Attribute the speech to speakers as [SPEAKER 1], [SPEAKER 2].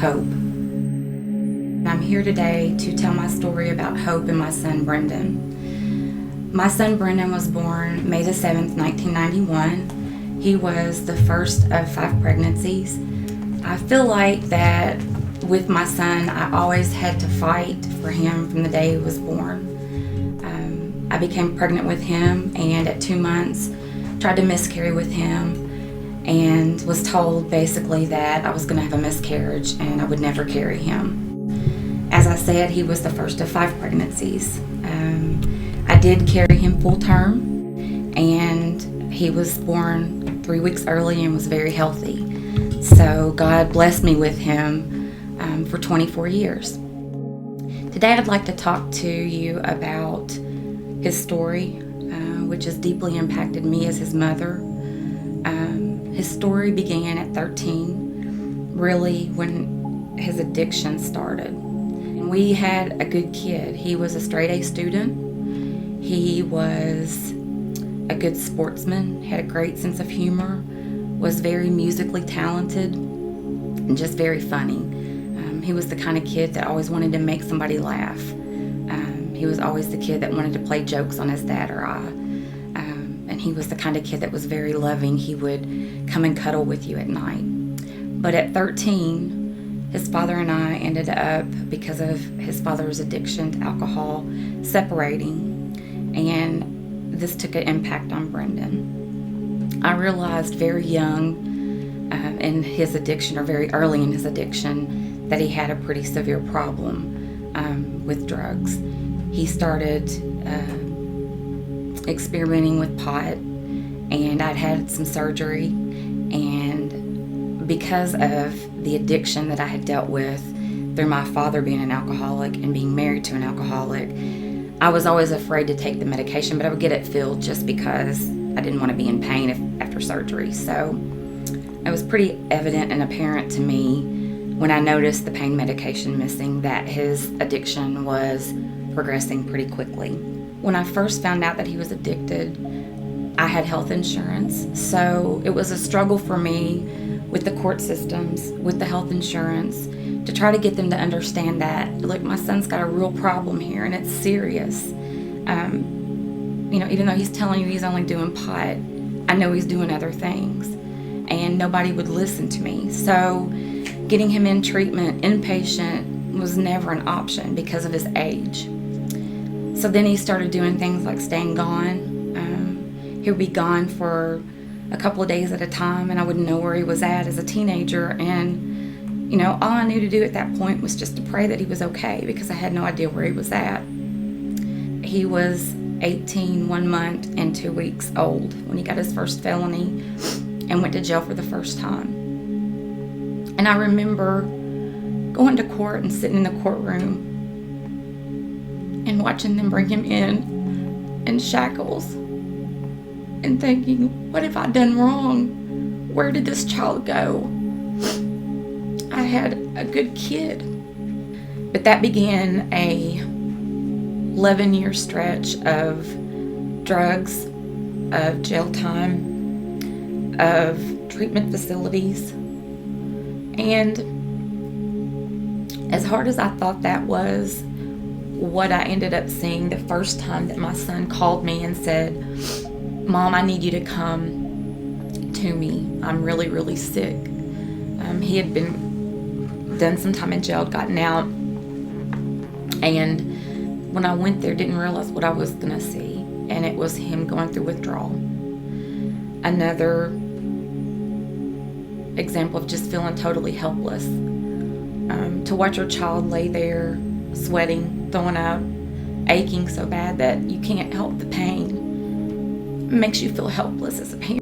[SPEAKER 1] hope. I'm here today to tell my story about hope and my son Brendan. My son Brendan was born May the 7th, 1991. He was the first of 5 pregnancies. I feel like that with my son, I always had to fight for him from the day he was born. I became pregnant with him, and at 2 months tried to miscarry with him, and was told basically that I was going to have a miscarriage and I would never carry him. As I said, he was the first of 5 pregnancies. I did carry him full term, and he was born 3 weeks early and was very healthy. So God blessed me with him for 24 years. Today I'd like to talk to you about his story, which has deeply impacted me as his mother. His story began at 13, really when his addiction started. And we had a good kid. He was a straight A student. He was a good sportsman, had a great sense of humor, was very musically talented, and just very funny. He was the kind of kid that always wanted to make somebody laugh. He was always the kid that wanted to play jokes on his dad or I. And he was the kind of kid that was very loving. He would come and cuddle with you at night. But at 13, his father and I ended up, because of his father's addiction to alcohol, separating. And this took an impact on Brendan. I realized very young in his addiction, or very early in his addiction, that he had a pretty severe problem with drugs. He started experimenting with pot, and I'd had some surgery, and because of the addiction that I had dealt with through my father being an alcoholic and being married to an alcoholic, I was always afraid to take the medication, but I would get it filled just because I didn't want to be in pain after surgery. So it was pretty evident and apparent to me when I noticed the pain medication missing that his addiction was progressing pretty quickly. When I first found out that he was addicted, I had health insurance, so it was a struggle for me with the court systems, with the health insurance, to try to get them to understand that, look, my son's got a real problem here and it's serious. Even though he's telling you he's only doing pot, I know he's doing other things, and nobody would listen to me. So getting him in treatment, inpatient, was never an option because of his age. So then he started doing things like staying gone. He would be gone for a couple of days at a time, and I wouldn't know where he was at as a teenager. And, all I knew to do at that point was just to pray that he was okay, because I had no idea where he was at. He was 18, 1 month, and 2 weeks old when he got his first felony and went to jail for the first time. And I remember going to court and sitting in the courtroom and watching them bring him in shackles and thinking, what have I done wrong? Where did this child go? I had a good kid. But that began a 11-year stretch of drugs, of jail time, of treatment facilities. And as hard as I thought that was, what I ended up seeing the first time that my son called me and said, Mom, I need you to come to me. I'm really, really sick. He had been done some time in jail, gotten out, and when I went there, didn't realize what I was going to see, and it was him going through withdrawal. Another example of just feeling totally helpless. To watch your child lay there, sweating, throwing up, aching so bad that you can't help the pain, makes you feel helpless as a parent.